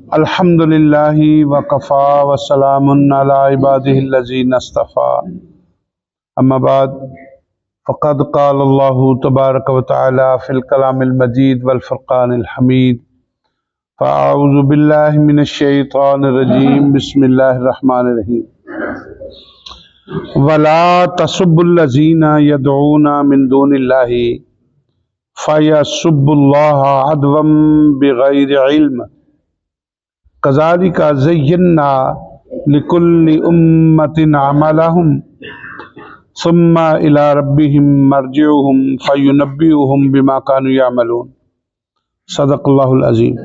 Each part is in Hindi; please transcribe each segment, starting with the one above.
अल्हम्दुलिल्लाहि वकफ़ा वस्सलामुन अला इबादिहिल्लज़ीना इस्तफ़ा अम्मा बाद फ़क़द क़ाल अल्लाहु तबारक व तआला फ़िल कलामिल मजीद वल फ़ुरक़ानिल हमीद फ़अऊज़ु बिल्लाहि मिनश शैतानिर रजीम बिस्मिल्लाहिर रहमानिर रहीम वला तसुब्बुल्लज़ीना यदऊना मिन दूनिल्लाहि फ़यसुब्बुल्लाह अदवम बिग़ैरि इल्म कज़ालिका ज़य्यन्ना लिकुल्लि उम्मतिन अमलहुम सुम्मा इला रब्बिहिम मर्जिउहुम फ़युनब्बिउहुम बिमा कानू यअमलून। सदक़ल्लाहुल अज़ीम।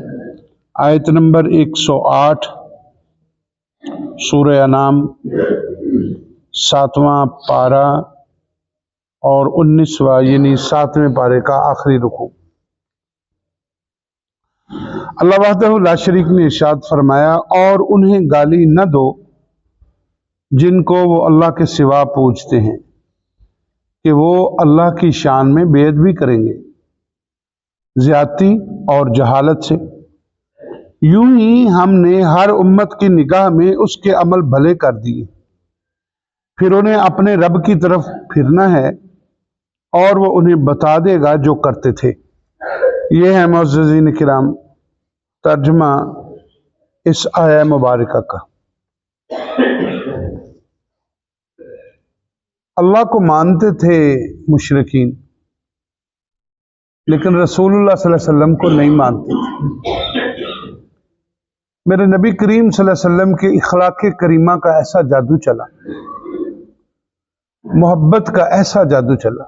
आयत नंबर 108 सूरह अनाम 7वां पारा और 19वां यानी 7वें पारे का आखिरी रुकू। अल्लाह वहदहु ला शरीक ने इरशाद फरमाया, और उन्हें गाली न दो जिनको वो अल्लाह के सिवा पूजते हैं कि वो अल्लाह की शान में बेअदबी करेंगे ज्यादती और जहालत से। यूं ही हमने हर उम्मत की निगाह में उसके अमल भले कर दिए, फिर उन्हें अपने रब की तरफ फिरना है और वो उन्हें बता देगा जो करते थे। ये है मुअज़्ज़ज़ीन किराम तर्जुमा इस आया मुबारका का। अल्लाह को मानते थे मुशरिकीन, लेकिन रसूलुल्लाह सल्लल्लाहु अलैहि वसल्लम को नहीं मानते थे। मेरे नबी करीम सल्लल्लाहु अलैहि वसल्लम के इखलाक करीमा का ऐसा जादू चला, मोहब्बत का ऐसा जादू चला,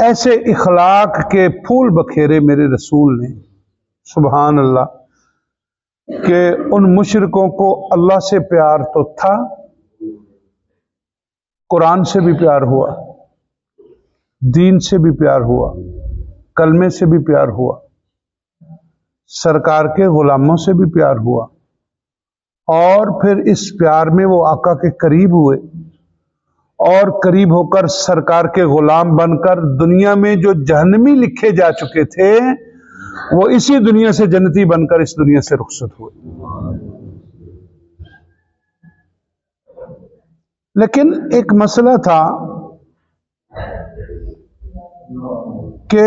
ऐसे इखलाक के फूल बखेरे मेरे रसूल ने, सुभान अल्लाह, कि उन मुशरिकों को अल्लाह से प्यार तो था, कुरान से भी प्यार हुआ, दीन से भी प्यार हुआ, कलमे से भी प्यार हुआ, सरकार के गुलामों से भी प्यार हुआ, और फिर इस प्यार में वो आका के करीब हुए और करीब होकर सरकार के गुलाम बनकर दुनिया में जो जहन्नमी लिखे जा चुके थे वो इसी दुनिया से जन्नती बनकर इस दुनिया से रुखसत हुए। लेकिन एक मसला था कि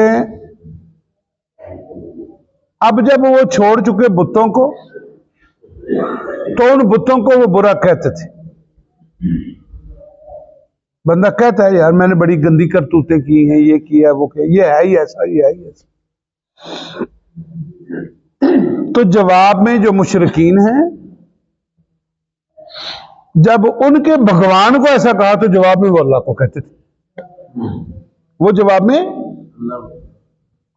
अब जब वो छोड़ चुके बुतों को तो उन बुतों को वो बुरा कहते थे। बंदा कहता है यार मैंने बड़ी गंदी करतूतें की हैं, ये किया वो किया, ये है ही ऐसा, ये है ही ऐसा। तो जवाब में जो मुशरिकीन हैं, जब उनके भगवान को ऐसा कहा तो जवाब में वो अल्लाह को कहते थे। वो जवाब में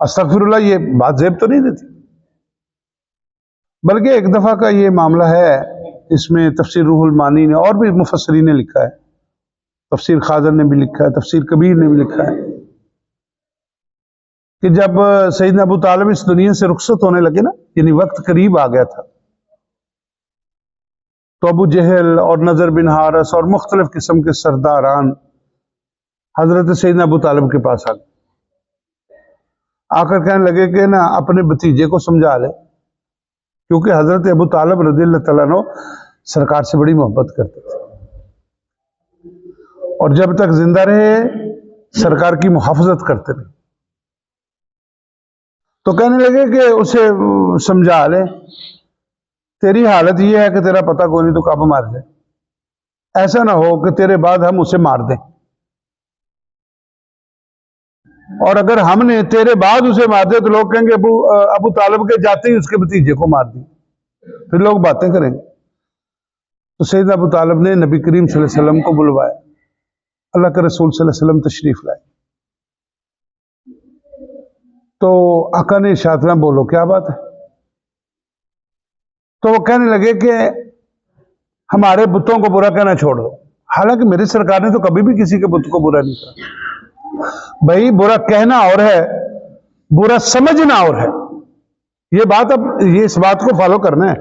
अस्तगफिरुल्लाह, ये बात जेब तो नहीं देती। बल्कि एक दफा का ये मामला है, इसमें तफसीर रूहुल मानी ने और भी मुफस्सरीन ने लिखा है, तफसीर खाजर ने भी लिखा है, तफसीर कबीर ने भी लिखा है कि जब सैयदना अबू तालिब इस दुनिया से रुखसत होने लगे ना, यानी वक्त करीब आ गया था, तो अबू जहल और नजर बिन हारिस और मुख्तलिफ किस्म के सरदारान हजरत सैयदना अबू तालिब के पास आ गए, आकर कहने लगे कि ना अपने भतीजे को समझा ले, क्योंकि हजरत अबू तालिब रज़ियल्लाहु तआला अन्हु सरकार से बड़ी मोहब्बत करते थे और जब तक जिंदा रहे सरकार की मुहाफजत करते रहे। तो कहने लगे कि उसे समझा ले, तेरी हालत यह है कि तेरा पता कोई नहीं तो कब मार जाए, ऐसा ना हो कि तेरे बाद हम उसे मार दें, और अगर हमने तेरे बाद उसे मार दिया तो लोग कहेंगे अबू तालिब के जाते ही उसके भतीजे को मार दी, फिर लोग बातें करेंगे। तो सैयदना अबू तालिब ने नबी करीम सल्लल्लाहु अलैहि वसल्लम को बुलवाया, अल्लाह के रसूल सल्लल्लाहु अलैहि वसल्लम तशरीफ लाए। तो आका ने इरशाद फरमाया, बोलो क्या बात है। तो वो कहने लगे कि हमारे बुतों को बुरा कहना छोड़ दो। हालांकि मेरी सरकार ने तो कभी भी किसी के बुत को बुरा नहीं कहा। भाई बुरा कहना और है, बुरा समझना और है। ये बात, अब ये इस बात को फॉलो करना है।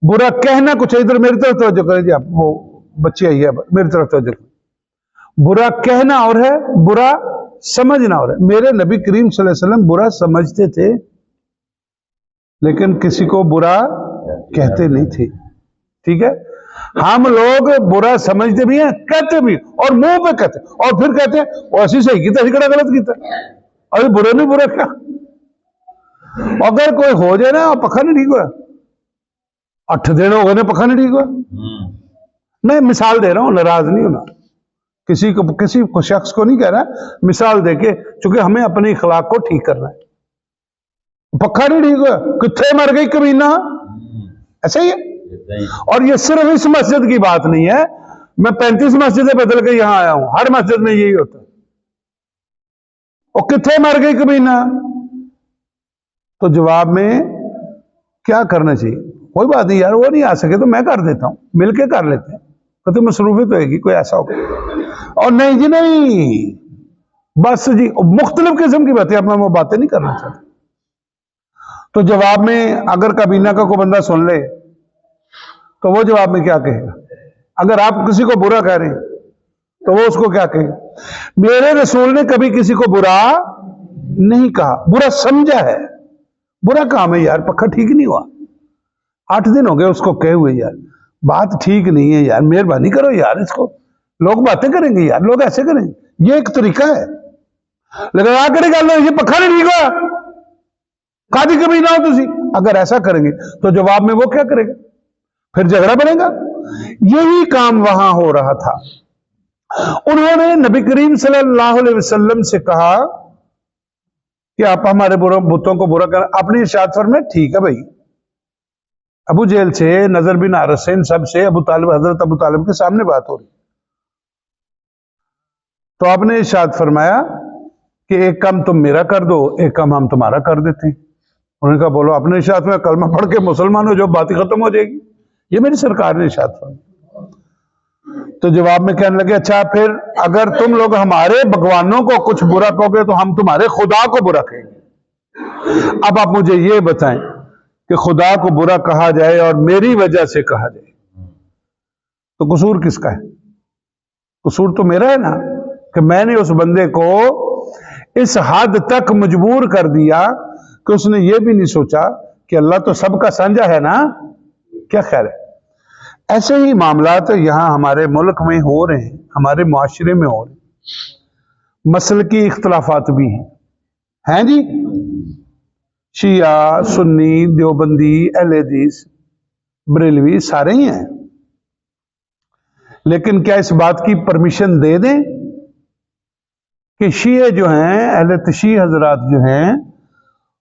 बुरा कहना कुछ है, इधर मेरी तरफ तवज्जो करें जी, आप वो बच्ची आई है मेरी तरफ तवज्जो करें। बुरा कहना और है, बुरा समझना और है। मेरे नबी करीम सल्लल्लाहु अलैहि वसल्लम बुरा समझते थे लेकिन किसी को बुरा कहते नहीं थे। ठीक है, हम लोग बुरा समझते भी हैं, कहते भी, और मुंह पे कहते, और फिर कहते हैं वो ऐसी सही किया, ऐसी कड़ा गलत किया। अरे बुरे नहीं, बुरा क्या? अगर कोई हो जाए ना, पक्का नहीं ठीक हुआ, 8 दिन हो गए ना, पक्का नहीं ठीक हुआ। मैं मिसाल दे रहा हूं, नाराज नहीं होना, किसी को शख्स को नहीं कह रहा, मिसाल देके, चूंकि हमें अपने इखलाक को ठीक करना है। पक्का नहीं ठीक हुआ, कितने मर गई कमीना, ऐसा ही है। और ये सिर्फ इस मस्जिद की बात नहीं है, मैं 35 मस्जिदें बदल के यहां आया हूं, हर मस्जिद में यही होता है। और कितने मर गई कमीना, तो जवाब में क्या करना चाहिए? कोई बात नहीं यार, वो नहीं आ सके तो मैं कर देता हूं, मिलके कर लेते हैं, तो मसरूफियत होगी, कोई ऐसा होगा। और नहीं जी नहीं, बस जी मुख्तलिफ किस्म की बातें, अब मैं वो बातें नहीं करना चाहता। तो जवाब में अगर काबीना का कोई बंदा सुन ले तो वो जवाब में क्या कहेगा? अगर आप किसी को बुरा कह रहे हैं तो वो उसको क्या कहेगा? मेरे रसूल ने कभी किसी को बुरा नहीं कहा, बुरा समझा है। बुरा काम है यार, पक्का ठीक नहीं हुआ, 8 दिन हो गए उसको कहे हुए, यार बात ठीक नहीं है यार, मेहरबानी करो यार, इसको लोग बातें करेंगे यार, लोग ऐसे करेंगे, ये एक तरीका है। लेकिन आ करे गल ये पक्का नहीं ठीक हुआ, कादी कभी ना हो तुसी, अगर ऐसा करेंगे तो जवाब में वो क्या करेगा? फिर झगड़ा बनेगा। यही काम वहां हो रहा था। उन्होंने नबी करीम सल्लल्लाहु अलैहि वसल्लम से कहा कि आप हमारे बुतों को बुरा कर, अपनी इरशाद फरमाए, ठीक है भाई, अबू जेल से, नजर बिन हारिस से, इन सब से अबू तालिब, हजरत अबू तालिब के सामने बात हो रही, तो आपने इरशाद फरमाया कि एक काम तुम मेरा कर दो, एक काम हम तुम्हारा कर देते हैं। उन्होंने कहा बोलो, अपने इरशाद में कलमा पढ़ के मुसलमान हो, जो बात खत्म हो जाएगी, ये मेरी सरकार ने इरशाद फरमाया। तो जवाब में कहने लगे, अच्छा फिर अगर तुम लोग हमारे भगवानों को कुछ बुरा कहोगे तो हम तुम्हारे खुदा को बुरा कहेंगे। अब आप मुझे ये बताएं कि खुदा को बुरा कहा जाए और मेरी वजह से कहा जाए, तो कसूर किसका है? कसूर तो मेरा है ना, कि मैंने उस बंदे को इस हद तक मजबूर कर दिया कि उसने ये भी नहीं सोचा कि अल्लाह तो सबका साझा है ना, क्या ख्याल है? ऐसे ही मामलात यहां हमारे मुल्क में हो रहे हैं, हमारे मुआशरे में हो रहे हैं। मसल की इख्तलाफात भी हैं जी, शिया, सुन्नी, देवबंदी, अहले हदीस, बरेलवी, सारे ही हैं। लेकिन क्या इस बात की परमिशन दे दें कि शिये जो हैं, अहले तशी हजरात जो हैं,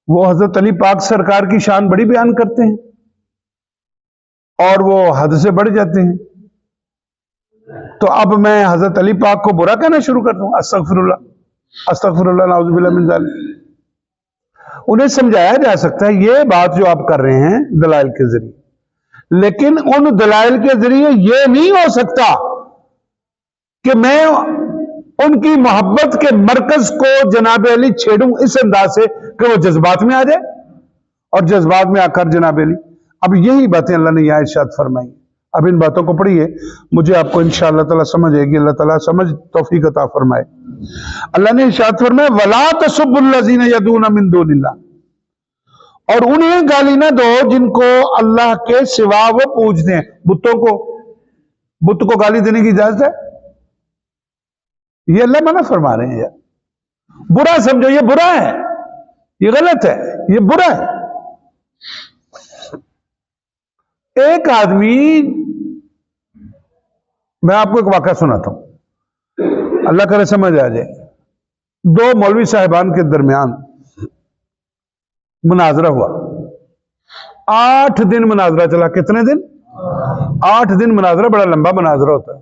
वो हजरत अली पाक सरकार की शान बड़ी बयान करते हैं और वो हद से बढ़ जाते हैं, तो अब मैं हजरत अली पाक को बुरा कहना शुरू कर दूं? अस्तगफिरुल्लाह, अस्तगफिरुल्लाह, नाउज़ुबिल्लाह मिन ज़ालिक। उन्हें समझाया जा सकता है ये बात जो आप कर रहे हैं दलाइल के जरिए, लेकिन उन दलाइल के जरिए ये नहीं हो सकता कि मैं उनकी मोहब्बत के मरकज को जनाब अली छेड़ूं इस अंदाज से कि वो जज्बात में आ जाए, और जज्बात में आकर जनाब अली, अब यही बातें अल्लाह ने यहाँ इरशाद फरमाई। अब इन बातों को पढ़िए, मुझे आपको इंशाअल्लाह ताला समझ आएगी, अल्लाह ताला समझ तौफीक अता फरमाए। अल्लाह ने इरशाद फरमाया, वला तसुब्बुल्लज़ीना यदूना मिन दूनिल्लाह, और उन्हें गाली ना दो जिनको अल्लाह के सिवा वो पूजते हैं। बुतों को, बुत को गाली देने की इजाजत है? ये अल्लाह मना फरमा रहे हैं यार, बुरा समझो, ये बुरा है, ये गलत है, ये बुरा है। एक आदमी, मैं आपको एक वाक़या सुनाता हूं, अल्लाह करे समझ आ जाए। 2 मौलवी साहिबान के दरमियान मुनाजरा हुआ, 8 दिन मुनाजरा चला। कितने दिन? 8 दिन मुनाजरा, बड़ा लंबा मुनाजरा होता है।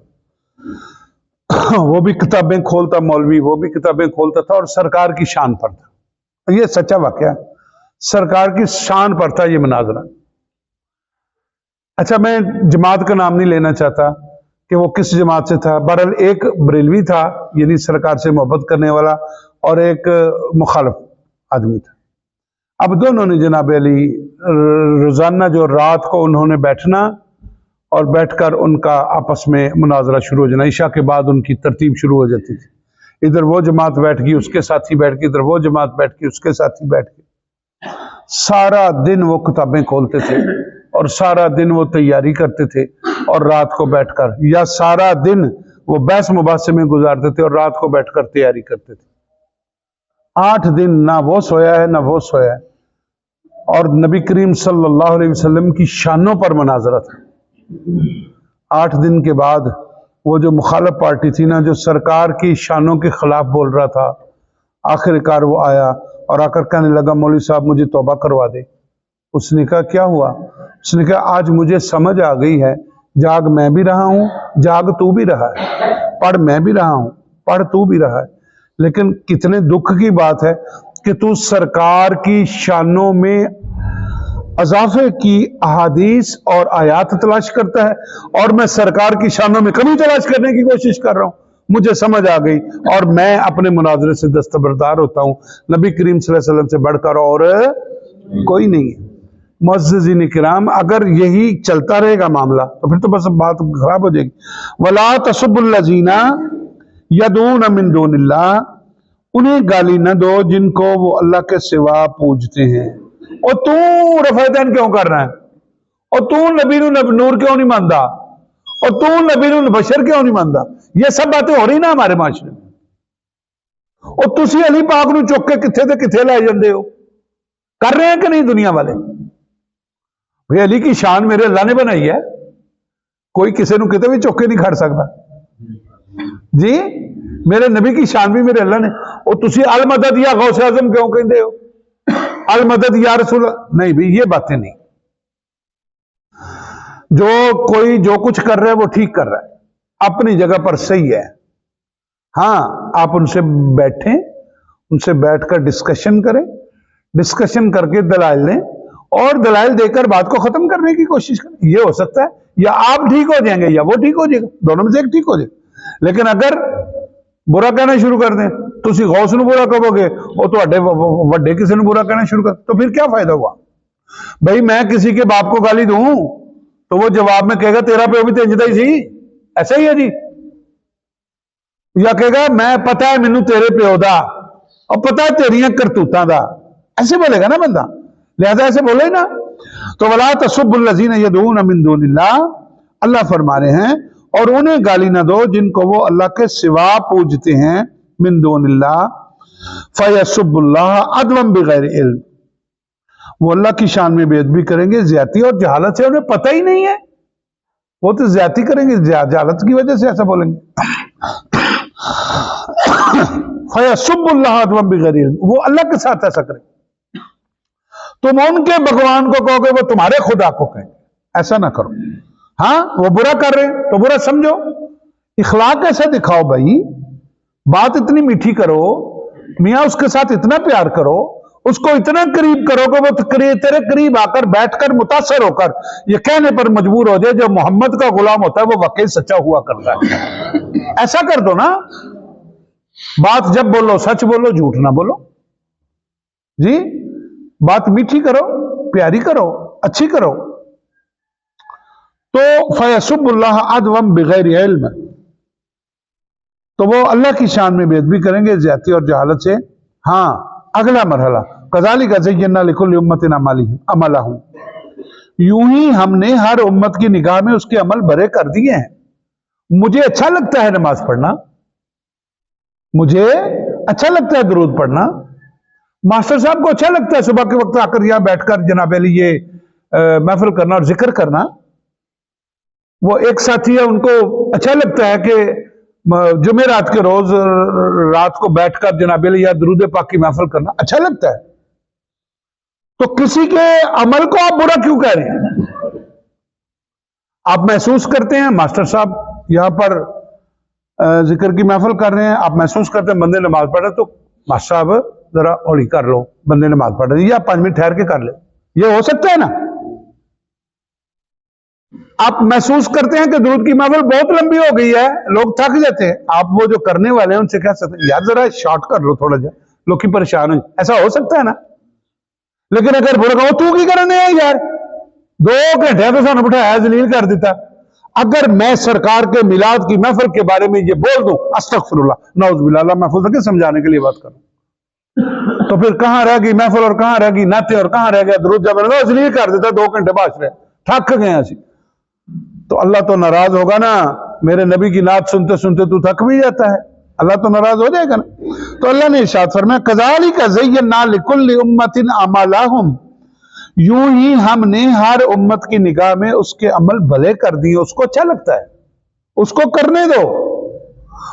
वो भी किताबें खोलता मौलवी, वो भी किताबें खोलता था, और सरकार की शान पर था। ये सच्चा वाक़या, सरकार की शान पर था ये मुनाजरा। अच्छा, मैं जमात का नाम नहीं लेना चाहता कि वो किस जमात से था। बहरहाल एक बरेलवी था, यानी सरकार से मोहब्बत करने वाला, और एक मुखालिफ आदमी था। अब दोनों ने जनाब अली रोजाना जो रात को उन्होंने बैठना और बैठकर उनका आपस में मुनाजरा शुरू हो जाना। ईशा के बाद उनकी तरतीब शुरू हो जाती थी, इधर वो जमात बैठ गई, उसके साथी बैठ गई, इधर वो जमात बैठ गई, उसके साथी बैठ गई। सारा दिन वो किताबें खोलते थे और सारा दिन वो तैयारी करते थे और रात को बैठकर, या सारा दिन वो बहस मुबासे में गुजारते थे और रात को बैठकर तैयारी करते थे। 8 दिन ना वो सोया है ना वो सोया है। और नबी करीम सल्लल्लाहु अलैहि वसल्लम की शानों पर मुनाजरा था। 8 दिन के बाद वो जो मुखालिफ पार्टी थी ना, जो सरकार की शानों के खिलाफ बोल रहा था, आखिरकार वो आया और आकर कहने लगा, मौलवी साहब मुझे तौबा करवा दे। उसने कहा क्या हुआ? उसने कहा आज मुझे समझ आ गई है, जाग मैं भी रहा हूं, जाग तू भी रहा है, पढ़ मैं भी रहा हूं, पढ़ तू भी रहा है, लेकिन कितने दुख की बात है कि तू सरकार की शानों में अजाफे की अहादीस और आयात तलाश करता है और मैं सरकार की शानों में कमी तलाश करने की कोशिश कर रहा हूं। मुझे समझ आ गई और मैं अपने मुनाजरे से दस्तबरदार होता हूं, नबी करीम सल्लल्लाहु अलैहि वसल्लम से बढ़कर और कोई नहीं है। मुअज़्ज़िज़ीन किराम, अगर यही चलता रहेगा मामला तो फिर तो बस बात खराब हो जाएगी। वला तसुब्बुल्लज़ीना यदून मिन दूनिल्लाह, उन्हें गाली न दो जिनको वो अल्लाह के सिवा पूजते हैं। और तू रफ़ायदैन क्यों कर रहा है? और तू नबी नूर क्यों नहीं मानता? और तू नबी बशर क्यों नहीं मानता? ये सब बातें हो रही ना हमारे माशरे में। और तुसी अली पाक नूं चुक के किथे ते किथे लै जांदे हो? कर रहे हैं कि नहीं दुनिया वाले? भाई अली की शान मेरे अल्लाह ने बनाई है, कोई किसी नूं किते भी चुक के नहीं खड़ सकता जी। मेरे नबी की शान भी मेरे अल्लाह ने। और तुसी अल मदद या गौसे आजम क्यों कहते हो? अल मदद या रसूल नहीं भी, ये बातें नहीं। जो कोई जो कुछ कर रहा है वो ठीक कर रहा है, अपनी जगह पर सही है। हाँ, आप उनसे बैठें, उनसे बैठकर डिस्कशन करें, डिस्कशन करके दलाइल लें और दलाइल देकर बात को खत्म करने की कोशिश करें। ये हो सकता है या आप ठीक हो जाएंगे या वो ठीक हो जाएगा, दोनों में से एक ठीक हो जाएगा। लेकिन अगर बुरा कहना शुरू कर दें, तुसी गौस नूं बुरा कहोगे और तुहाडे वड्डे किसी नूं बुरा कहना शुरू कर, तो फिर क्या फायदा हुआ? भाई मैं किसी के बाप को गाली दूं तो वो जवाब में कहेगा तेरा प्यो भी तो इंजदा ही सी, ऐसा ही है जी। या कहेगा मैं पता है मैनू तेरे प्यो दा और पता है तेरियां करतूतां दा, ऐसे बोलेगा ना बंदा। लिहाजा ऐसे बोले ही ना। तो वला तसुब्बुल्लज़ीना यदऊन मिन दूनिल्लाह, अल्लाह फरमा रहे हैं और उन्हें गाली ना दो जिनको वो अल्लाह के सिवा पूजते हैं। मिन दूनिल्लाह फयसुब्बुल्लाह अदवन बिगैर इल्म, वो अल्लाह की शान में बेअदबी करेंगे ज्यादती और जहालत से, उन्हें पता ही नहीं है, वो तो ज्यादती करेंगे जहालत की वजह से ऐसा बोलेंगे। फयसुब्बुल्लाह अदवन बिगैर इल्म, वो अल्लाह के साथ ऐसा करें। तुम उनके भगवान को कहोगे वो तुम्हारे खुदा को कहें, ऐसा ना करो। हाँ, वो बुरा कर रहे हैं तो बुरा समझो, इखलाक ऐसा दिखाओ भाई, बात इतनी मीठी करो, मियाँ उसके साथ इतना प्यार करो, उसको इतना करीब करो कि वो तेरे करीब आकर बैठकर मुतासर होकर ये कहने पर मजबूर हो जाए जो मोहम्मद का गुलाम होता है वो वाकई सच्चा हुआ करता है। ऐसा कर दो ना। बात जब बोलो सच बोलो, झूठ ना बोलो जी। बात मीठी करो, प्यारी करो, अच्छी करो। तो फयसुब्बुल्लाह अदवन बिगैर इल्म, तो वो अल्लाह की शान में बेअदबी करेंगे ज्यादती और जहालत से। हाँ, अगला मरहला कज़ालिका ज़य्यना लिकुल्लि उम्मतिन अमलहुम, यूं ही हमने हर उम्मत की निगाह में उसके अमल भरे कर दिए हैं। मुझे अच्छा लगता है नमाज पढ़ना, मुझे अच्छा लगता है दुरूद पढ़ना, मास्टर साहब को अच्छा लगता है सुबह के वक्त आकर यहां बैठकर जनाब अली ये महफिल करना और जिक्र करना। वो एक साथी है, उनको अच्छा लगता है कि जुमेरात के रोज रात को बैठकर जनाब अली या दुरूद पाक की महफिल करना अच्छा लगता है। तो किसी के अमल को आप बुरा क्यों कह रहे हैं? आप महसूस करते हैं मास्टर साहब यहां पर जिक्र की महफिल कर रहे हैं, आप महसूस करते हैं बंदे नमाज पढ़ रहे, तो मास्टर साहब जरा हौली कर लो, बंदे नमाज पढ़ रहे, या 5 मिनट ठहर के कर ले, ये हो सकता है ना। आप महसूस करते हैं कि दुरूद की महफिल बहुत लंबी हो गई है, लोग थक जाते हैं, आप वो जो करने वाले हैं उनसे कह सकते हैं यार जरा शॉर्ट कर लो थोड़ा जा, लोग की परेशान हो, ऐसा हो सकता है ना। लेकिन अगर बुरा कहो तू की करने है यार, 2 घंटे तो सानू बिठाया जलील कर दिता। अगर मैं सरकार के मिलाद की महफिल के बारे में ये बोल दूं, अस्तगफिरुल्लाह नौज़ बिल्लाह, महफूज रखे समझाने के लिए बात करूं, तो फिर कहां रह गई महफिल और कहां रह गई नाते और कहां रह गया दरूद? जब इसलिए कर देता 2 घंटे भाष रहे, थक गए असी। तो अल्लाह तो नाराज होगा ना, मेरे नबी की नात सुनते सुनते तू थक भी जाता है, अल्लाह तो नाराज हो जाएगा ना। तो अल्लाह ने इरशाद फरमाया कज़ालिका ज़य्यना लिकुल्लि उम्मतिन अमालहुम, यूं ही हमने हर उम्मत की निगाह में उसके अमल भले कर दिए, उसको अच्छा लगता है उसको करने दो,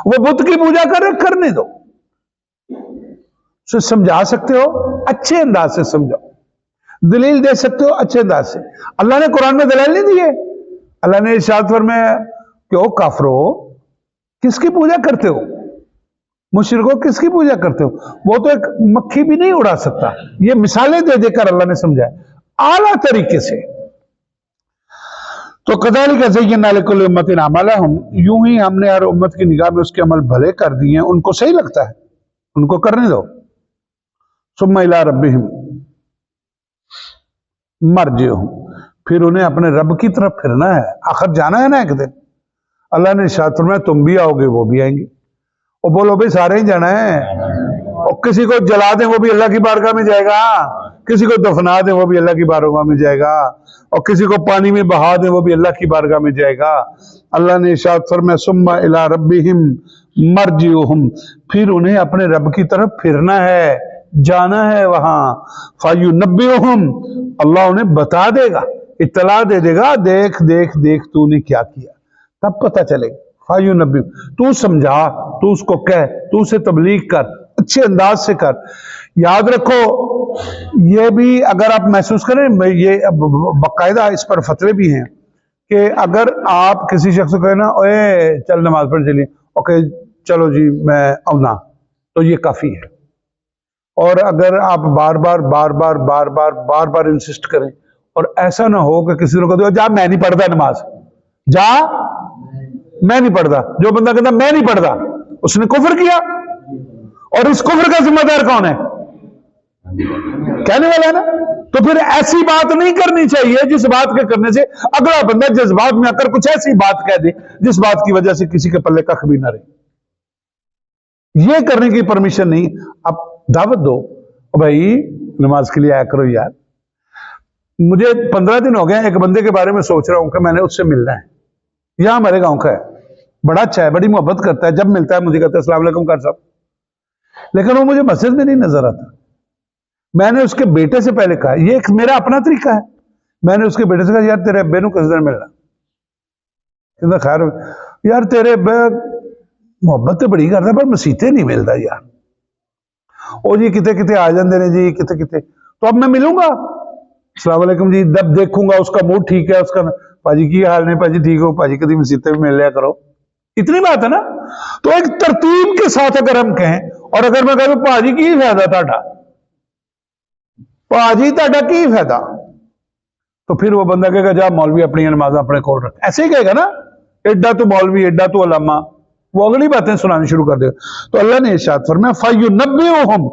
वो बुत की पूजा करे करने दो। उसे समझा सकते हो अच्छे अंदाज से समझाओ, दलील दे सकते हो अच्छे अंदाज से। अल्लाह ने कुरान में दलील नहीं दिए, अल्लाह ने इरशाद फरमाया क्यों काफरो किसकी पूजा करते हो, मुशरिको किसकी पूजा करते हो, वो तो एक मक्खी भी नहीं उड़ा सकता। ये मिसालें दे देकर अल्लाह ने समझाया आला तरीके से। तो कज़ालिका ज़य्यना लिकुल्लि उम्मतिन अमालहुम, यूं ही हमने हर उम्मत की निगाह में उसके अमल भले कर दिए, उनको सही लगता है उनको करने दो। सुम्मा इला रब्बिहिम मर्जिउहुम, फिर उन्हें अपने रब की तरफ फिरना है, आखिर जाना है ना एक दिन। अल्लाह ने इरशाद फरमाया तुम भी आओगे वो भी आएंगे। और बोलो भाई सारे ही जाना है, और किसी को जला दें वो भी अल्लाह की बारगाह में जाएगा, किसी को दफना दें वो भी अल्लाह की बारगाह में जाएगा, और किसी को पानी में बहा दें वो भी अल्लाह की बारगाह में जाएगा। अल्लाह ने इरशाद फरमाया सुम्मा इला रब्बिहिम मर्जिउहुम, फिर उन्हें अपने रब की तरफ फिरना है, जाना है वहां। फयुनब्बिउहुम, अल्लाह उन्हें बता देगा, इत्तला दे देगा, देख देख देख तूने क्या किया, तब पता चलेगा। फायुनब्बी, तू समझा, तू उसको कह, तू उसे तबलीग कर, अच्छे अंदाज से कर। याद रखो ये भी अगर आप महसूस करें, ये बाकायदा इस पर फतवे भी हैं कि अगर आप किसी शख्स को कहना ओए चल नमाज पढ़ चलिए, ओके चलो जी मैं आऊना, तो ये काफी है। और अगर आप बार बार बार बार बार बार बार बार इंसिस्ट करें, और ऐसा ना हो कि किसी को जा मैं नहीं पढ़ता नमाज, जा मैं नहीं पढ़ता, जो बंदा कहता मैं नहीं पढ़ता उसने कुफ्र किया, और इस कुफ्र का जिम्मेदार कौन है? कहने वाला है ना। तो फिर ऐसी बात नहीं करनी चाहिए जिस बात के करने से अगला बंदा जज्बात में आकर कुछ ऐसी बात कह दे जिस बात की वजह से किसी के पल्ले कख भी ना रहे। यह करने की परमिशन नहीं। आप दावत दो भाई नमाज के लिए आया करो यार, मुझे 15 दिन हो गए एक बंदे के बारे में सोच रहा हूं कि मैंने उससे मिलना है, यहां हमारे गांव का है, बड़ा अच्छा है, बड़ी मोहब्बत करता है, जब मिलता है मुझे कहता है अस्सलाम वालेकुम कर साहब, लेकिन वो मुझे मस्जिद में नहीं नजर आता। मैंने उसके बेटे से पहले कहा, ये एक मेरा अपना तरीका है, मैंने उसके बेटे से कहा यार तेरे अब्बे किस दिन मिलना, कहता खैर यार तेरे अब्बे मोहब्बत तो बड़ी करता पर मसीते नहीं मिलता यार, ओ जी किते किते आ जाते ने जी किते किते, तो अब मैं मिलूंगा अस्सलाम वालेकुम जी, जब देखूंगा उसका मूड ठीक है, उसका भाजी की हाल नहीं भाजी ठीक हो भाजी, कभी मसीते में मिल लिया करो, इतनी बात है ना। तो एक तरतीब के साथ अगर हम कहें, और अगर मैं कहूं भाजी की फायदा ताड़ा, भाजी ताड़ा की फायदा, तो फिर वो बंदा कहेगा जा मौलवी अपनी नमाज अपने कोल रख, ऐसे ही कहेगा ना, एडा तू मौलवी एडा तू अलामा, वो अगली बातें सुनानी शुरू कर देगा। तो अल्लाह ने इरशाद फरमाया फयुनब्बिउहुम,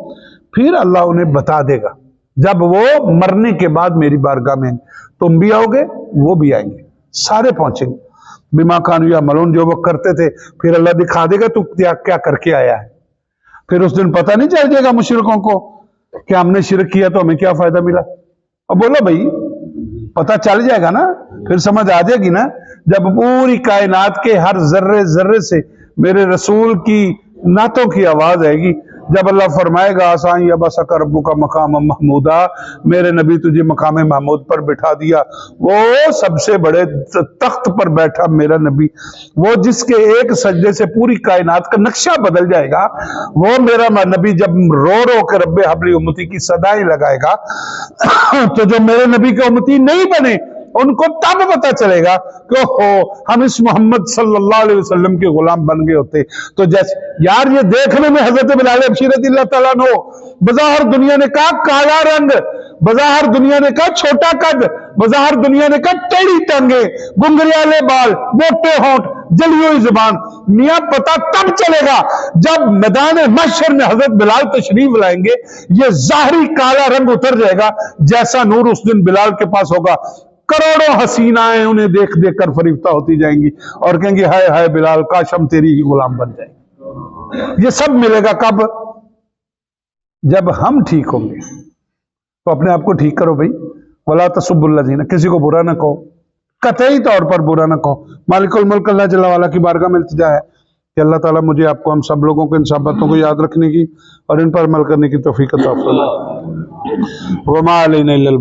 फिर अल्लाह उन्हें बता देगा जब वो मरने के बाद मेरी बारगाह में, तुम भी आओगे वो भी आएंगे, सारे पहुंचेंगे। बिमा कानू यामलून, जो वो करते थे, फिर अल्लाह दिखा देगा तू क्या क्या करके आया है। फिर उस दिन पता नहीं चल जाएगा मुशरिकों को कि हमने शिरक किया तो हमें क्या फायदा मिला। अब बोलो भाई पता चल जाएगा ना, फिर समझ आ जाएगी ना, जब पूरी कायनात के हर जर्रे जर्रे से मेरे रसूल की नातों की आवाज आएगी, जब अल्लाह फरमाएगा आसान या बसा का रब्बू का मकाम महमूदा, मेरे नबी तुझे मकाम महमूद पर बिठा दिया, वो सबसे बड़े तख्त पर बैठा मेरा नबी, वो जिसके एक सजदे से पूरी कायनात का नक्शा बदल जाएगा, वो मेरा नबी जब रो रो के रब्बे हबली उम्मती की सदाएं लगाएगा तो जो मेरे नबी के उम्मती नहीं बने उनको तब पता चलेगा कि हो हम इस मोहम्मद सल्लल्लाहु अलैहि वसल्लम के गुलाम बन गए होते। तो जैसे यार ये देखने में हजरत बिलाल हबशी रज़ियल्लाहु ताला अन्हु, बज़ाहिर दुनिया ने कहा काला रंग, बज़ाहिर दुनिया ने कहा छोटा कद, बज़ाहिर दुनिया ने कहा टेढ़ी टांगे, गुंगरियाले बाल, मोटे होंठ, जली हुई जुबान, मियां पता तब चलेगा जब मैदान महशर में हजरत बिलाल तशरीफ लाएंगे, ये जाहरी काला रंग उतर जाएगा, जैसा नूर उस दिन बिलाल के पास होगा, करोड़ों हसीनाएं उन्हें देख देख कर फरिश्ता होती जाएंगी और कहेंगे हाय हाय बिलाल काश हम तेरी ही गुलाम बन जाए। ये सब मिलेगा कब? जब हम ठीक होंगे तो अपने आप को ठीक करो भाई। वला तसुब्बुल्लज़ीना, किसी को बुरा ना कहो, कतई तौर पर बुरा ना कहो। मालिकुल मुल्क अल्लाह जल्ला वाला की बारगाह में इल्तिजा है कि अल्लाह ताला मुझे आपको हम सब लोगों को इन सब बातों को याद रखने की और इन पर अमल करने की तौफीक अता फरमाए। वमा अलैना इल्लल